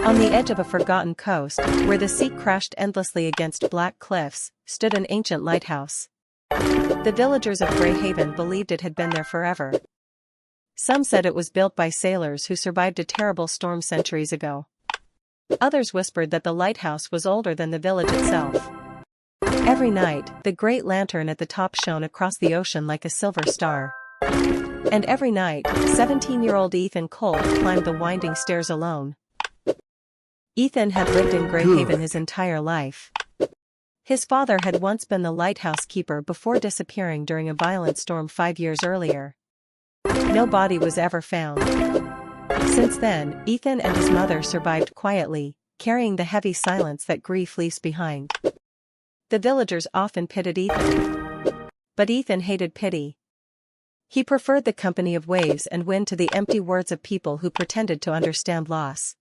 On the edge of a forgotten coast, where the sea crashed endlessly against black cliffs, stood an ancient lighthouse. The villagers of Greyhaven believed it had been there forever. Some said it was built by sailors who survived a terrible storm centuries ago. Others whispered that the lighthouse was older than the village itself. Every night, the great lantern at the top shone across the ocean like a silver star. And every night, 17-year-old Ethan Cole climbed the winding stairs alone. Ethan had lived in Greyhaven his entire life. His father had once been the lighthouse keeper before disappearing during a violent storm 5 years earlier. No body was ever found. Since then, Ethan and his mother survived quietly, carrying the heavy silence that grief leaves behind. The villagers often pitied Ethan. But Ethan hated pity. He preferred the company of waves and wind to the empty words of people who pretended to understand loss.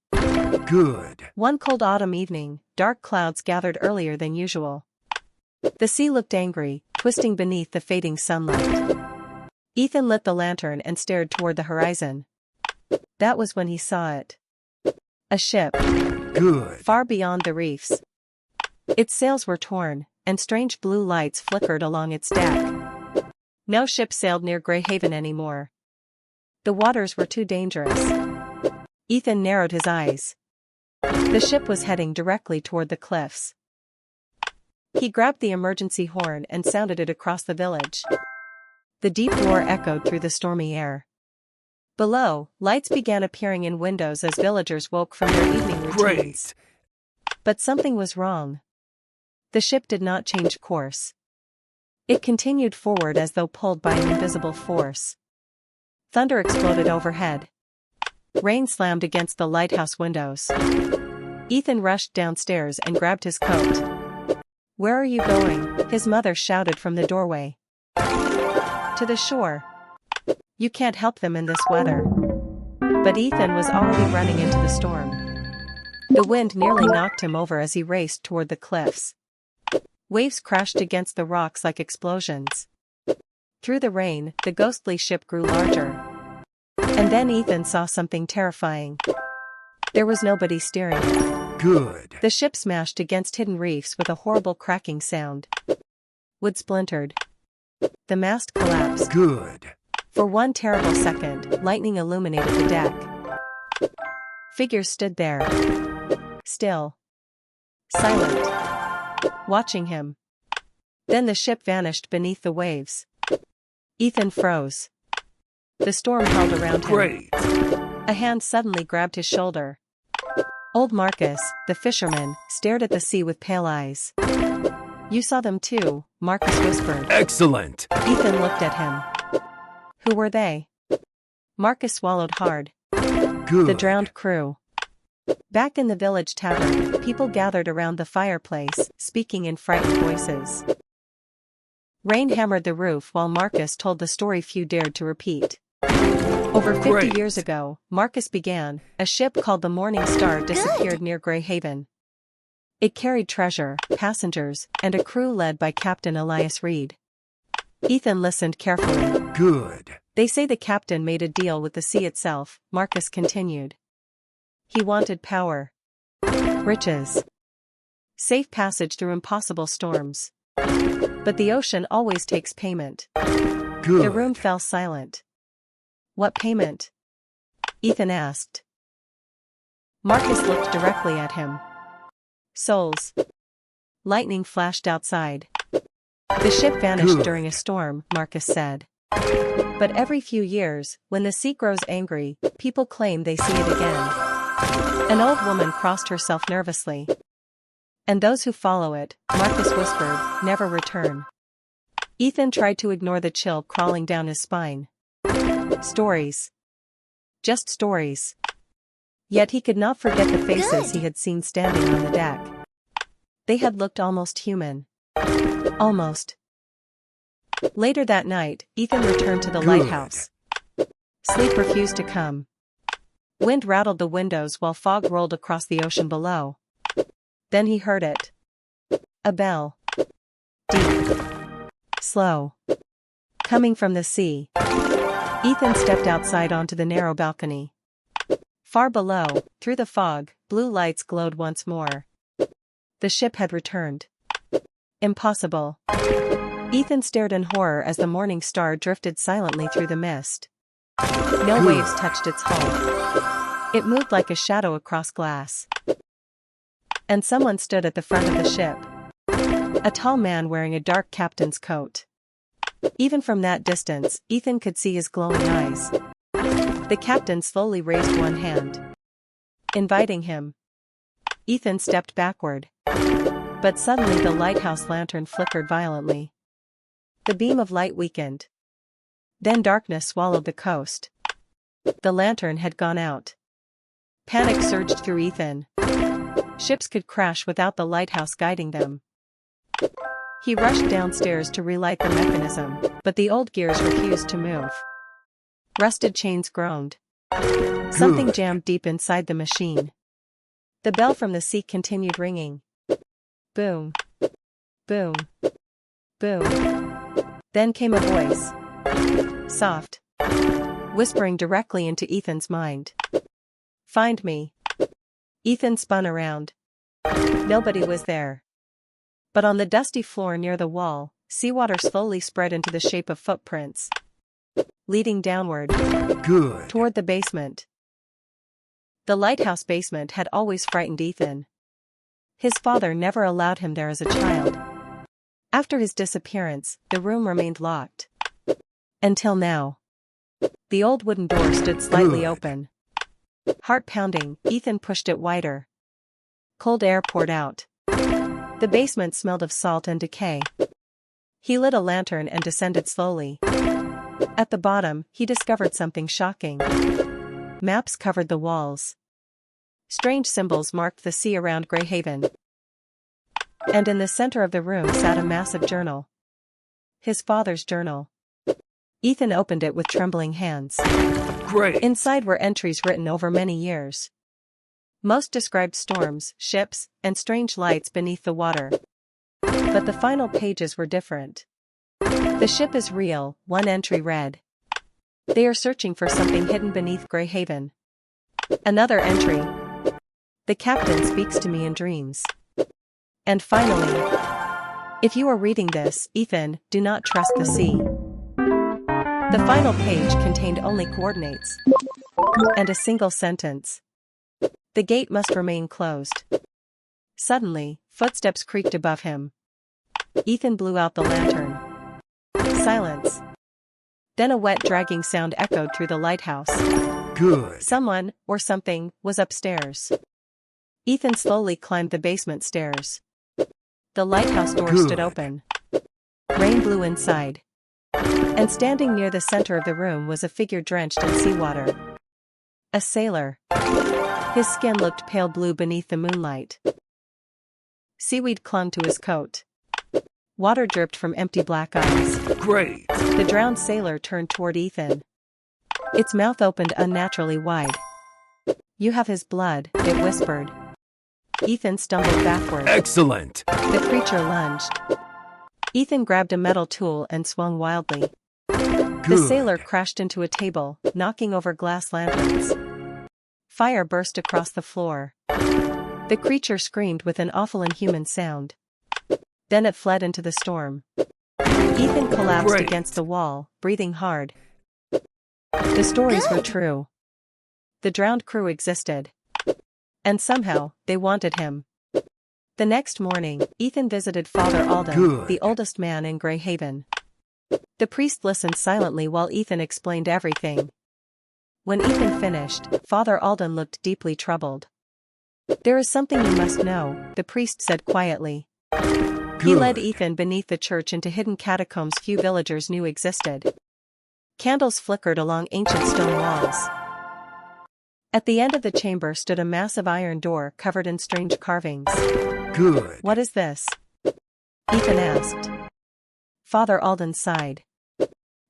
Good. One cold autumn evening, dark clouds gathered earlier than usual. The sea looked angry, twisting beneath the fading sunlight. Ethan lit the lantern and stared toward the horizon. That was when he saw it. A ship. Good. Far beyond the reefs. Its sails were torn, and strange blue lights flickered along its deck. No ship sailed near Greyhaven anymore. The waters were too dangerous. Ethan narrowed his eyes. The ship was heading directly toward the cliffs. He grabbed the emergency horn and sounded it across the village. The deep roar echoed through the stormy air. Below, lights began appearing in windows as villagers woke from their evening routines. Great. But something was wrong. The ship did not change course. It continued forward as though pulled by an invisible force. Thunder exploded overhead. Rain slammed against the lighthouse windows. Ethan rushed downstairs and grabbed his coat. "Where are you going?" his mother shouted from the doorway. "To the shore. You can't help them in this weather." But Ethan was already running into the storm. The wind nearly knocked him over as he raced toward the cliffs. Waves crashed against the rocks like explosions. Through the rain, the ghostly ship grew larger. And then Ethan saw something terrifying. There was nobody steering it. Good. The ship smashed against hidden reefs with a horrible cracking sound. Wood splintered. The mast collapsed. Good. For one terrible second, lightning illuminated the deck. Figures stood there. Still. Silent. Watching him. Then the ship vanished beneath the waves. Ethan froze. The storm held around him. Great. A hand suddenly grabbed his shoulder. Old Marcus, the fisherman, stared at the sea with pale eyes. "You saw them too," Marcus whispered. Excellent. Ethan looked at him. "Who were they?" Marcus swallowed hard. Good. "The drowned crew." Back in the village tavern, people gathered around the fireplace, speaking in frightened voices. Rain hammered the roof while Marcus told the story few dared to repeat. Over 50 Great. years ago, Marcus began, a ship called the Morning Star disappeared near Greyhaven. It carried treasure, passengers, and a crew led by Captain Elias Reed. Ethan listened carefully. Good. "They say the captain made a deal with the sea itself," Marcus continued. "He wanted power. Riches. Safe passage through impossible storms. But the ocean always takes payment." Good. The room fell silent. "What payment?" Ethan asked. Marcus looked directly at him. "Souls." Lightning flashed outside. "The ship vanished Good. during a storm," Marcus said. "But every few years, when the sea grows angry, people claim they see it again." An old woman crossed herself nervously. "And those who follow it," Marcus whispered, "never return." Ethan tried to ignore the chill crawling down his spine. Stories. Just stories. Yet he could not forget the faces he had seen standing on the deck. They had looked almost human. Almost. Later that night, Ethan returned to the Good. lighthouse. Sleep refused to come. Wind rattled the windows while fog rolled across the ocean below. Then he heard it. A bell. Deep. Slow. Coming from the sea. Ethan stepped outside onto the narrow balcony. Far below, through the fog, blue lights glowed once more. The ship had returned. Impossible. Ethan stared in horror as the morning star drifted silently through the mist. No waves touched its hull. It moved like a shadow across glass. And someone stood at the front of the ship. A tall man wearing a dark captain's coat. Even from that distance, Ethan could see his glowing eyes. The captain slowly raised one hand, inviting him. Ethan stepped backward. But suddenly the lighthouse lantern flickered violently. The beam of light weakened. Then darkness swallowed the coast. The lantern had gone out. Panic surged through Ethan. Ships could crash without the lighthouse guiding them. He rushed downstairs to relight the mechanism, but the old gears refused to move. Rusted chains groaned. Something jammed deep inside the machine. The bell from the sea continued ringing. Boom. Boom. Boom. Then came a voice. Soft. Whispering directly into Ethan's mind. Find me. Ethan spun around. Nobody was there. But on the dusty floor near the wall, seawater slowly spread into the shape of footprints. Leading downward. Good. Toward the basement. The lighthouse basement had always frightened Ethan. His father never allowed him there as a child. After his disappearance, the room remained locked. Until now. The old wooden door stood slightly open. Heart pounding, Ethan pushed it wider. Cold air poured out. The basement smelled of salt and decay. He lit a lantern and descended slowly. At the bottom, he discovered something shocking. Maps covered the walls. Strange symbols marked the sea around Greyhaven. And in the center of the room sat a massive journal. His father's journal. Ethan opened it with trembling hands. Great. Inside were entries written over many years. Most described storms, ships, and strange lights beneath the water. But the final pages were different. The ship is real, one entry read. They are searching for something hidden beneath Greyhaven. Another entry. The captain speaks to me in dreams. And finally, if you are reading this, Ethan, do not trust the sea. The final page contained only coordinates. And a single sentence. The gate must remain closed. Suddenly, footsteps creaked above him. Ethan blew out the lantern. Silence. Then a wet dragging sound echoed through the lighthouse. Good. Someone, or something, was upstairs. Ethan slowly climbed the basement stairs. The lighthouse door stood open. Rain blew inside. And standing near the center of the room was a figure drenched in seawater. A sailor. His skin looked pale blue beneath the moonlight. Seaweed clung to his coat. Water dripped from empty black eyes. Great. The drowned sailor turned toward Ethan. Its mouth opened unnaturally wide. You have his blood, it whispered. Ethan stumbled backward. Excellent. The creature lunged. Ethan grabbed a metal tool and swung wildly. The sailor crashed into a table, knocking over glass lanterns. Fire burst across the floor. The creature screamed with an awful inhuman sound. Then it fled into the storm. Ethan collapsed against the wall, breathing hard. The stories were true. The drowned crew existed. And somehow, they wanted him. The next morning, Ethan visited Father Alden, the oldest man in Greyhaven. The priest listened silently while Ethan explained everything. When Ethan finished, Father Alden looked deeply troubled. There is something you must know, the priest said quietly. He led Ethan beneath the church into hidden catacombs few villagers knew existed. Candles flickered along ancient stone walls. At the end of the chamber stood a massive iron door covered in strange carvings. Good. What is this? Ethan asked. Father Alden sighed.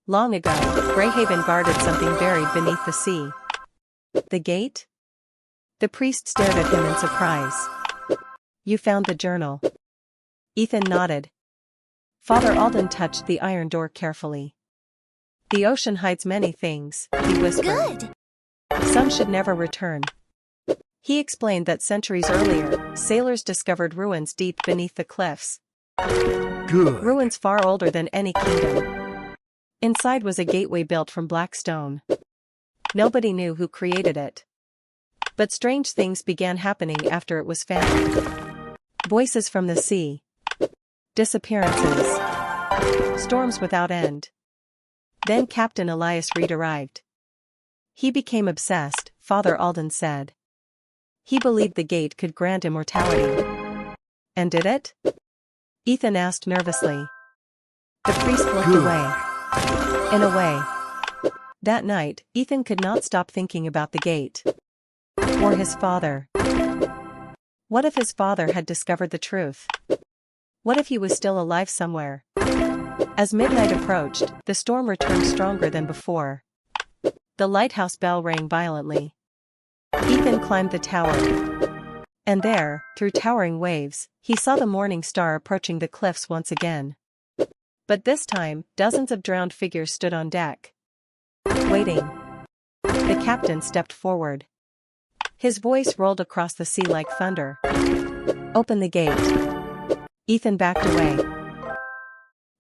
Long ago, Greyhaven guarded something buried beneath the sea. The gate? The priest stared at him in surprise. You found the journal. Ethan nodded. Father Alden touched the iron door carefully. The ocean hides many things, he whispered. Good. Some should never return. He explained that centuries earlier, sailors discovered ruins deep beneath the cliffs. Good. Ruins far older than any kingdom. Inside was a gateway built from black stone. Nobody knew who created it. But strange things began happening after it was found. Voices from the sea. Disappearances. Storms without end. Then Captain Elias Reed arrived. He became obsessed, Father Alden said. He believed the gate could grant immortality. And did it? Ethan asked nervously. The priest looked away. In a way. That night, Ethan could not stop thinking about the gate. Or his father. What if his father had discovered the truth? What if he was still alive somewhere? As midnight approached, the storm returned stronger than before. The lighthouse bell rang violently. Ethan climbed the tower. And there, through towering waves, he saw the morning star approaching the cliffs once again. But this time, dozens of drowned figures stood on deck. Waiting. The captain stepped forward. His voice rolled across the sea like thunder. Open the gate. Ethan backed away.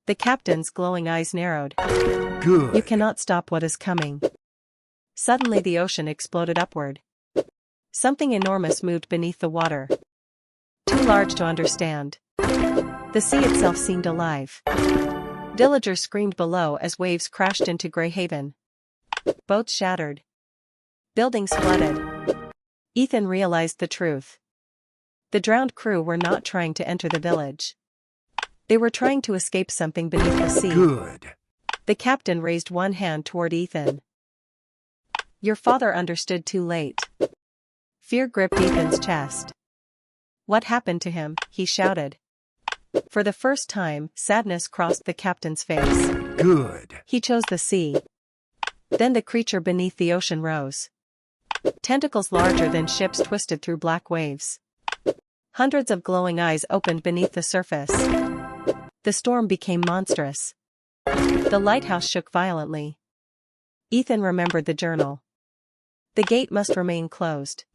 The captain's glowing eyes narrowed. Good. You cannot stop what is coming. Suddenly the ocean exploded upward. Something enormous moved beneath the water. Too large to understand. The sea itself seemed alive. Villagers screamed below as waves crashed into Greyhaven. Boats shattered. Buildings flooded. Ethan realized the truth. The drowned crew were not trying to enter the village. They were trying to escape something beneath the sea. Good. The captain raised one hand toward Ethan. Your father understood too late. Fear gripped Ethan's chest. What happened to him? He shouted. For the first time, sadness crossed the captain's face. Good. He chose the sea. Then the creature beneath the ocean rose. Tentacles larger than ships twisted through black waves. Hundreds of glowing eyes opened beneath the surface. The storm became monstrous. The lighthouse shook violently. Ethan remembered the journal. The gate must remain closed.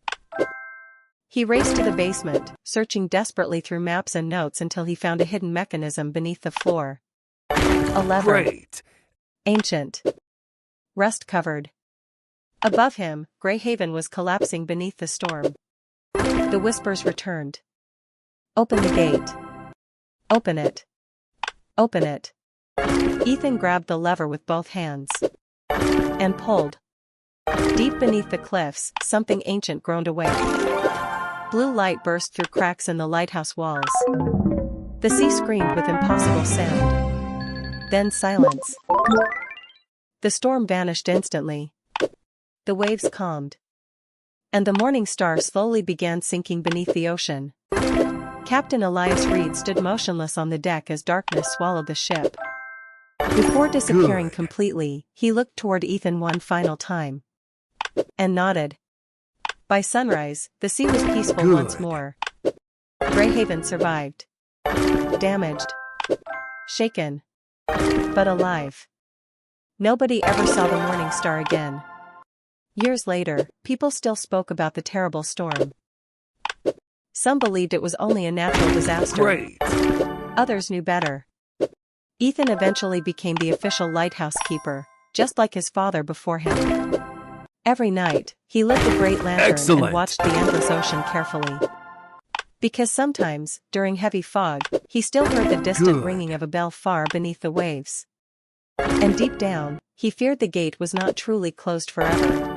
He raced to the basement, searching desperately through maps and notes until he found a hidden mechanism beneath the floor. A lever. Great. Ancient. Rust-covered. Above him, Greyhaven was collapsing beneath the storm. The whispers returned. Open the gate. Open it. Open it. Ethan grabbed the lever with both hands. And pulled. Deep beneath the cliffs, something ancient groaned awake. Blue light burst through cracks in the lighthouse walls. The sea screamed with impossible sound. Then silence. The storm vanished instantly. The waves calmed. And the morning star slowly began sinking beneath the ocean. Captain Elias Reed stood motionless on the deck as darkness swallowed the ship. Before disappearing completely, he looked toward Ethan one final time. And nodded. By sunrise, the sea was peaceful once more. Greyhaven survived. Damaged. Shaken. But alive. Nobody ever saw the morning star again. Years later, people still spoke about the terrible storm. Some believed it was only a natural disaster. Great. Others knew better. Ethan eventually became the official lighthouse keeper, just like his father before him. Every night, he lit the great lantern and watched the endless ocean carefully. Because sometimes, during heavy fog, he still heard the distant ringing of a bell far beneath the waves. And deep down, he feared the gate was not truly closed forever.